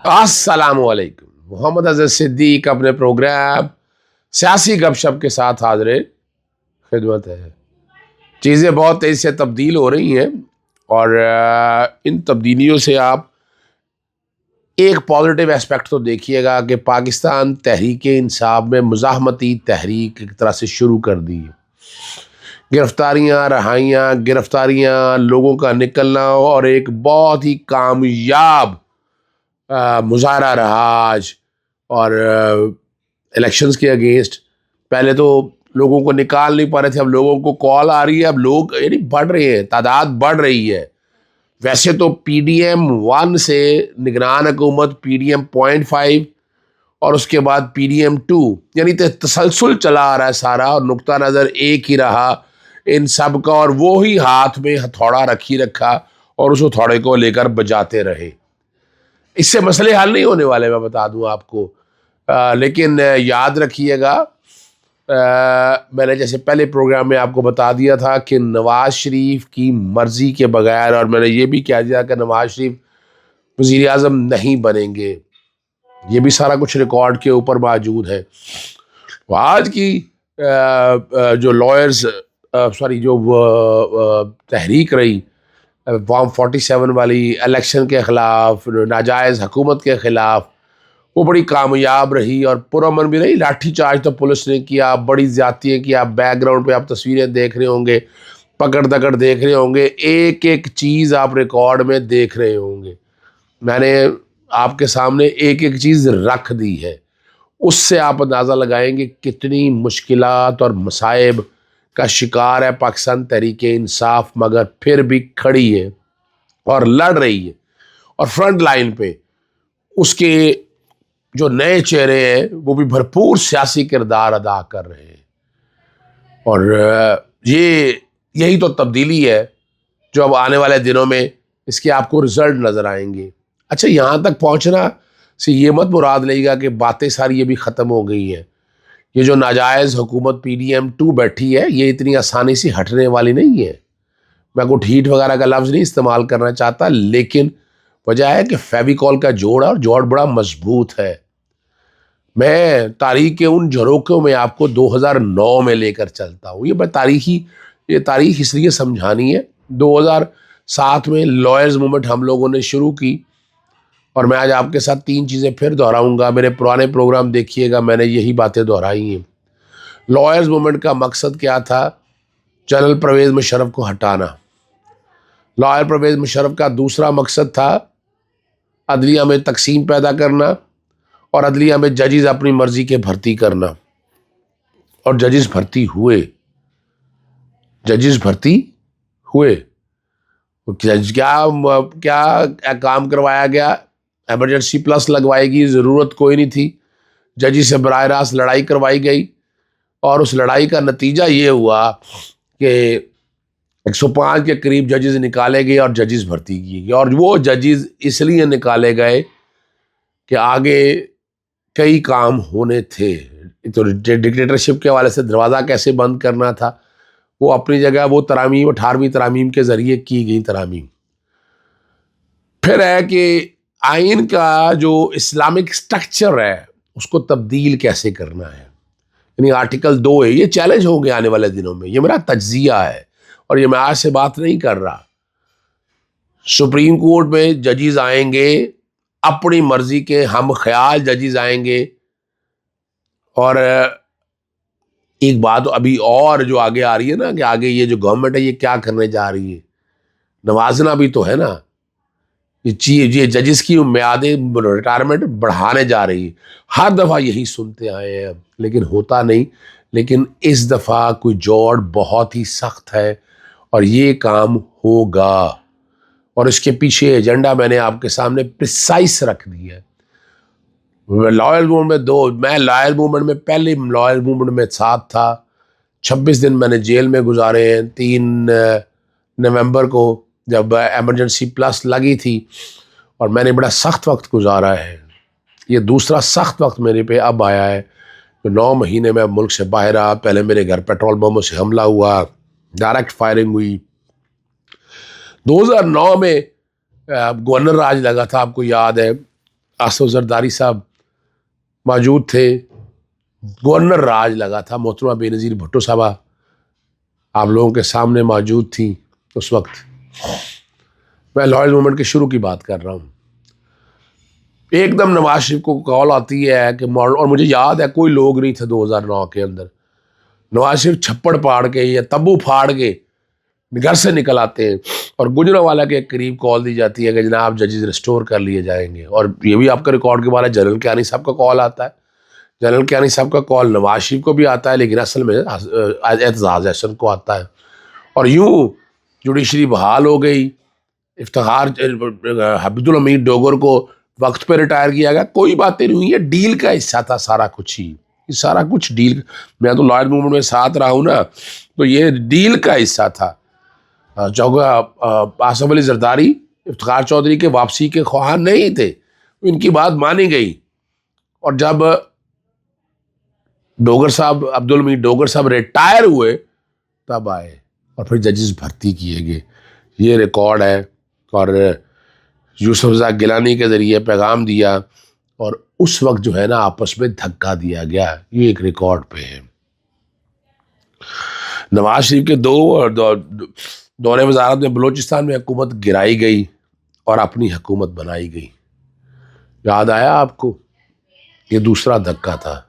السلام علیکم. محمد اظہر صدیق اپنے پروگرام سیاسی گپ شپ کے ساتھ حاضر خدمت ہے. چیزیں بہت تیزی سے تبدیل ہو رہی ہیں اور ان تبدیلیوں سے آپ ایک پازیٹیو اسپیکٹ تو دیکھیے گا کہ پاکستان تحریک انصاف میں مزاحمتی تحریک ایک طرح سے شروع کر دی ہے. گرفتاریاں، رہائیاں، گرفتاریاں، لوگوں کا نکلنا اور ایک بہت ہی کامیاب مظاہرہ رہا آج. اور الیکشنز کے اگینسٹ پہلے تو لوگوں کو نکال نہیں پا رہے تھے، اب لوگوں کو کال آ رہی ہے، اب لوگ یعنی بڑھ رہے ہیں، تعداد بڑھ رہی ہے. ویسے تو پی ڈی ایم 1 سے نگران حکومت، پی ڈی ایم 0.5 اور اس کے بعد پی ڈی ایم 2، یعنی تسلسل چلا آ رہا ہے سارا، اور نقطہ نظر ایک ہی رہا ان سب کا، اور وہی ہاتھ میں ہتھوڑا رکھی رکھا اور اس ہتھوڑے کو لے کر بجاتے رہے. اس سے مسئلے حل نہیں ہونے والے، میں بتا دوں آپ کو. لیکن یاد رکھیے گا، میں نے جیسے پہلے پروگرام میں آپ کو بتا دیا تھا کہ نواز شریف کی مرضی کے بغیر، اور میں نے یہ بھی کہہ دیا کہ نواز شریف وزیر اعظم نہیں بنیں گے. یہ بھی سارا کچھ ریکارڈ کے اوپر موجود ہے. آج کی جو لائرز جو تحریک رہی فارم 47 والی الیکشن کے خلاف، ناجائز حکومت کے خلاف، وہ بڑی کامیاب رہی اور پرامن بھی رہی. لاٹھی چارج تو پولیس نے کیا، بڑی زیادتیاں کی. آپ بیک گراؤنڈ پہ آپ تصویریں دیکھ رہے ہوں گے، پکڑ دکڑ دیکھ رہے ہوں گے، ایک ایک چیز آپ ریکارڈ میں دیکھ رہے ہوں گے. میں نے آپ کے سامنے ایک ایک چیز رکھ دی ہے. اس سے آپ اندازہ لگائیں گے کتنی مشکلات اور مصائب کا شکار ہے پاکستان تحریک انصاف، مگر پھر بھی کھڑی ہے اور لڑ رہی ہے. اور فرنٹ لائن پہ اس کے جو نئے چہرے ہیں وہ بھی بھرپور سیاسی کردار ادا کر رہے ہیں. اور یہی تو تبدیلی ہے جو اب آنے والے دنوں میں اس کے آپ کو رزلٹ نظر آئیں گے. اچھا، یہاں تک پہنچنا سے یہ مت مراد لے گا کہ باتیں ساری یہ بھی ختم ہو گئی ہیں. یہ جو ناجائز حکومت پی ڈی ایم 2 بیٹھی ہے، یہ اتنی آسانی سے ہٹنے والی نہیں ہے. میں کوئی ڈھیٹ وغیرہ کا لفظ نہیں استعمال کرنا چاہتا، لیکن وجہ ہے کہ فیویکول کا جوڑ اور جوڑ بڑا مضبوط ہے. میں تاریخ کے ان جھروکوں میں آپ کو 2009 میں لے کر چلتا ہوں. یہ تاریخ اس لیے سمجھانی ہے. 2007 میں لائرز موومنٹ ہم لوگوں نے شروع کی، اور میں آج آپ کے ساتھ 3 چیزیں پھر دہراؤں گا. میرے پرانے پروگرام دیکھیے گا، میں نے یہی باتیں دہرائی ہیں. لائرز موومنٹ کا مقصد کیا تھا؟ جنرل پرویز مشرف کو ہٹانا. لائر پرویز مشرف کا دوسرا مقصد تھا عدلیہ میں تقسیم پیدا کرنا، اور عدلیہ میں ججز اپنی مرضی کے بھرتی کرنا. اور ججز بھرتی ہوئے. کیا کام کروایا گیا؟ ایمرجنسی پلس لگوائی گئی، ضرورت کوئی نہیں تھی. ججی سے براہ راست لڑائی کروائی گئی، اور اس لڑائی کا نتیجہ یہ ہوا کہ 105 کے قریب ججز نکالے گئے اور ججز بھرتی کی گئی. اور وہ ججز اس لیے نکالے گئے کہ آگے کئی کام ہونے تھے. تو ڈکٹیٹرشپ کے حوالے سے دروازہ کیسے بند کرنا تھا، وہ اپنی جگہ وہ ترامیم 18ویں ترامیم کے ذریعے کی گئی ترامیم. پھر ہے کہ آئین کا جو اسلامک سٹرکچر ہے اس کو تبدیل کیسے کرنا ہے، یعنی آرٹیکل 2 ہے. یہ چیلنج ہو گیا آنے والے دنوں میں. یہ میرا تجزیہ ہے، اور یہ میں آج سے بات نہیں کر رہا. سپریم کورٹ میں ججز آئیں گے، اپنی مرضی کے ہم خیال ججز آئیں گے. اور ایک بات ابھی اور جو آگے آ رہی ہے نا، کہ آگے یہ جو گورنمنٹ ہے یہ کیا کرنے جا رہی ہے، نوازنا بھی تو ہے نا. یہ ججز کی میعادیں ریٹائرمنٹ بڑھانے جا رہی ہے. ہر دفعہ یہی سنتے آئے ہیں، لیکن ہوتا نہیں. لیکن اس دفعہ کوئی جوڑ بہت ہی سخت ہے، اور یہ کام ہوگا. اور اس کے پیچھے ایجنڈا میں نے آپ کے سامنے پریسائز رکھ دیا ہے. لائر موومنٹ میں لائر موومنٹ میں پہلے لائر موومنٹ میں ساتھ تھا. 26 دن میں نے جیل میں گزارے ہیں. 3 نومبر کو جب ایمرجنسی پلس لگی تھی، اور میں نے بڑا سخت وقت گزارا ہے. یہ دوسرا سخت وقت میرے پہ اب آیا ہے. 9 مہینے میں ملک سے باہر رہا. پہلے میرے گھر پیٹرول بموں سے حملہ ہوا، ڈائریکٹ فائرنگ ہوئی. 2009 میں گورنر راج لگا تھا، آپ کو یاد ہے. آصف زرداری صاحب موجود تھے، گورنر راج لگا تھا، محترمہ بے نظیر بھٹو صاحبہ آپ لوگوں کے سامنے موجود تھیں اس وقت. میں لائرز موومنٹ کے شروع کی بات کر رہا ہوں. ایک دم نواز شریف کو کال آتی ہے کہ اور مجھے یاد ہے کوئی لوگ نہیں تھے 2009 کے اندر، نواز شریف چھپڑ پھاڑ کے یا تبو پھاڑ کے گھر سے نکل آتے ہیں اور گجرانوالہ کے قریب کال دی جاتی ہے کہ جناب ججز ریسٹور کر لیے جائیں گے. اور یہ بھی آپ کا ریکارڈ کے بارے جنرل کیانی صاحب کا کال آتا ہے. جنرل کیانی صاحب کا کال نواز شریف کو بھی آتا ہے لیکن اصل میں اعتزاز احسن کو آتا ہے. اور یوں جوڈیشری بحال ہو گئی. افتخار عبد الحمید ڈوگر کو وقت پہ ریٹائر کیا گیا. کوئی باتیں نہیں ہوئی. یہ ڈیل کا حصہ تھا سارا کچھ ہی، یہ سارا کچھ ڈیل. میں تو لائرز موومنٹ میں ساتھ رہا ہوں نا، تو یہ ڈیل کا حصہ تھا. آصف علی زرداری افتخار چودھری کے واپسی کے خواہاں نہیں تھے، ان کی بات مانی گئی. اور جب ڈوگر صاحب عبد الحمید ڈوگر صاحب ریٹائر ہوئے تب آئے اور پھر ججز بھرتی کیے گئے. یہ ریکارڈ ہے. اور یوسف رضا گیلانی کے ذریعے پیغام دیا اور اس وقت جو ہے نا آپس میں دھکا دیا گیا. یہ ایک ریکارڈ پہ ہے. نواز شریف کے دور وزارت میں بلوچستان میں حکومت گرائی گئی اور اپنی حکومت بنائی گئی. یاد آیا آپ کو؟ یہ دوسرا دھکا تھا.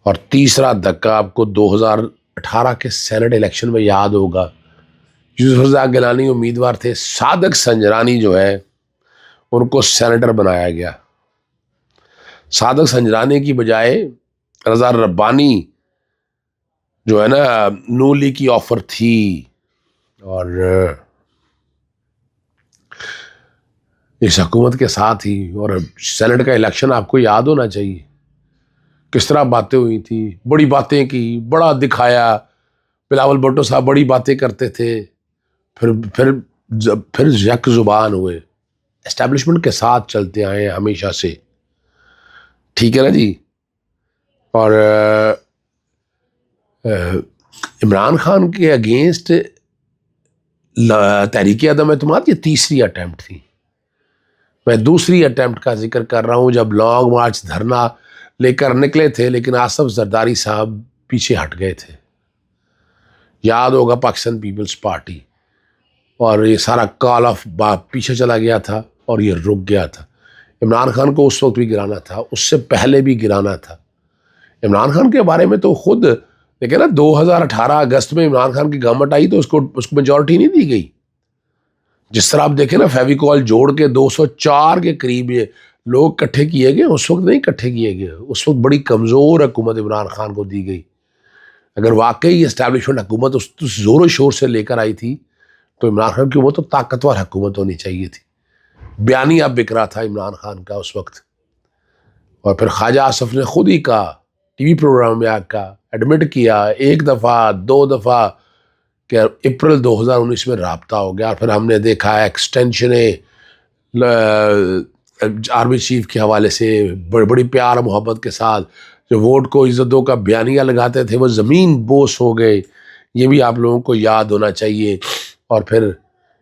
اور تیسرا دھکا آپ کو 2018 کے سینٹ الیکشن میں یاد ہوگا. یوسف رضا گیلانی امیدوار تھے، صادق سنجرانی جو ہے ان کو سینیٹر بنایا گیا. صادق سنجرانی کی بجائے رضا ربانی جو ہے نا نون لیگ کی آفر تھی. اور اس حکومت کے ساتھ ہی اور سینٹ کا الیکشن آپ کو یاد ہونا چاہیے کس طرح باتیں ہوئی تھی. بڑی باتیں کی، بڑا دکھایا. بلاول بھٹو صاحب بڑی باتیں کرتے تھے، پھر یک زبان ہوئے. اسٹیبلشمنٹ کے ساتھ چلتے آئے ہیں ہمیشہ سے. ٹھیک ہے نا جی. اور عمران خان کے اگینسٹ تحریک عدم اعتماد یہ تیسری اٹیمپٹ تھی. میں دوسری اٹیمپٹ کا ذکر کر رہا ہوں جب لانگ مارچ دھرنا لے کر نکلے تھے لیکن آصف زرداری صاحب پیچھے ہٹ گئے تھے. یاد ہوگا پاکستان پیپلز پارٹی. اور یہ سارا کال آف پیچھے چلا گیا تھا اور یہ رک گیا تھا. عمران خان کو اس وقت بھی گرانا تھا، اس سے پہلے بھی گرانا تھا. عمران خان کے بارے میں تو خود دیکھیں نا 2018 اگست میں عمران خان کی گورنمنٹ آئی تو اس کو میجورٹی نہیں دی گئی. جس طرح آپ دیکھیں نا فیویکول جوڑ کے 204 کے قریب یہ لوگ کٹھے کیے گئے، اس وقت نہیں کٹھے کیے گئے. اس وقت بڑی کمزور حکومت عمران خان کو دی گئی. اگر واقعی اسٹیبلشمنٹ حکومت اس زور و شور سے لے کر آئی تھی تو عمران خان کی وہ تو طاقتور حکومت ہونی چاہیے تھی. بیانیہ بکرا تھا عمران خان کا اس وقت. اور پھر خواجہ آصف نے خود ہی کہا ٹی وی پروگرام میں ایڈمٹ کیا ایک دفعہ 2 دفعہ کہ اپریل 2019 میں رابطہ ہو گیا. اور پھر ہم نے دیکھا ایکسٹینشن آرمی چیف کے حوالے سے بڑی پیار محبت کے ساتھ جو ووٹ کو عزت دو کا بیانیہ لگاتے تھے وہ زمین بوس ہو گئے. یہ بھی آپ لوگوں کو یاد ہونا چاہیے. اور پھر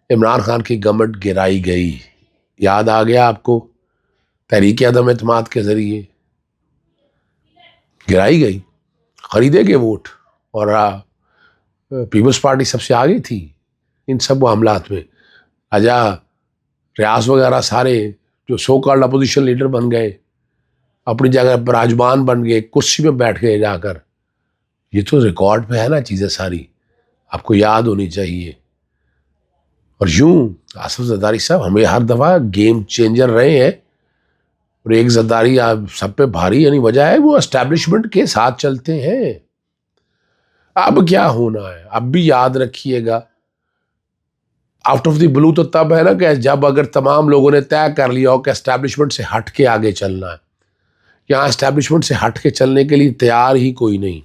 عمران خان کی گورنمنٹ گرائی گئی. یاد آ گیا آپ کو؟ تحریک عدم اعتماد کے ذریعے گرائی گئی، خریدے گئے ووٹ. اور پیپلز پارٹی سب سے آگے تھی ان سب معاملات میں. راجہ ریاض وغیرہ سارے جو سو کالڈ اپوزیشن لیڈر بن گئے، اپنی جگہ پر راجبان بن گئے، کرسی میں بیٹھ گئے جا کر. یہ تو ریکارڈ پہ ہے نا چیزیں ساری، آپ کو یاد ہونی چاہیے. اور یوں آصف زرداری صاحب ہمیں ہر دفعہ گیم چینجر رہے ہیں. اور ایک زرداری آپ سب پہ بھاری یعنی وجہ ہے وہ اسٹیبلشمنٹ کے ساتھ چلتے ہیں. اب کیا ہونا ہے اب بھی یاد رکھیے گا. آؤٹ آف دی بلو تو تب ہے نا کہ جب اگر تمام لوگوں نے طے کر لیا ہو کہ اسٹیبلشمنٹ سے ہٹ کے آگے چلنا ہے. یہاں اسٹیبلشمنٹ سے ہٹ کے چلنے کے لیے تیار ہی کوئی نہیں.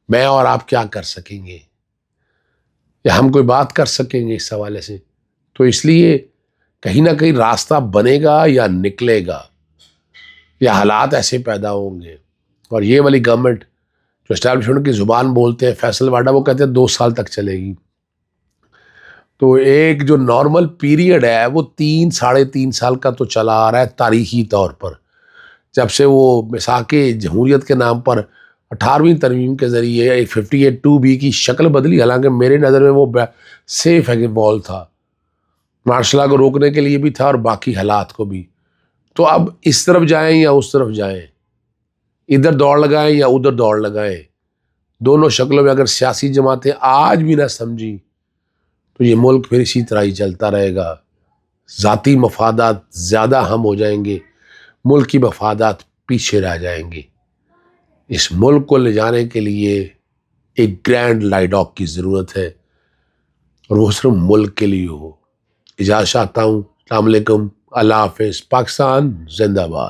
میں اور آپ کیا کر سکیں گے یا ہم کوئی بات کر سکیں گے اس حوالے سے؟ تو اس لیے کہیں نہ کہیں راستہ بنے گا یا نکلے گا یا حالات ایسے پیدا ہوں گے. اور یہ والی گورنمنٹ جو اسٹیبلشمنٹ کی زبان بولتے ہیں فیصل واڈا وہ کہتے ہیں 2 سال تک چلے گی. تو ایک جو نارمل پیریڈ ہے وہ 3 ساڑھے 3 سال کا تو چلا آ رہا ہے تاریخی طور پر، جب سے وہ میثاق جمہوریت کے نام پر 18ویں ترمیم کے ذریعے 58(2)B کی شکل بدلی، حالانکہ میرے نظر میں وہ سیف ہے کہ بال تھا، مارشل لا کو روکنے کے لیے بھی تھا اور باقی حالات کو بھی۔ تو اب اس طرف جائیں یا اس طرف جائیں، ادھر دوڑ لگائیں یا ادھر دوڑ لگائیں، دونوں شکلوں میں اگر سیاسی جماعتیں آج بھی نہ سمجھی تو یہ ملک پھر اسی طرح ہی چلتا رہے گا، ذاتی مفادات زیادہ اہم ہو جائیں گے، ملک کی مفادات پیچھے رہ جائیں گے۔ اس ملک کو لے جانے کے لیے ایک گرینڈ لائیڈاک کی ضرورت ہے، اور وہ صرف ملک کے لیے ہو۔ اجازت چاہتا ہوں، السلام علیکم، اللہ حافظ، پاکستان زندہ باد۔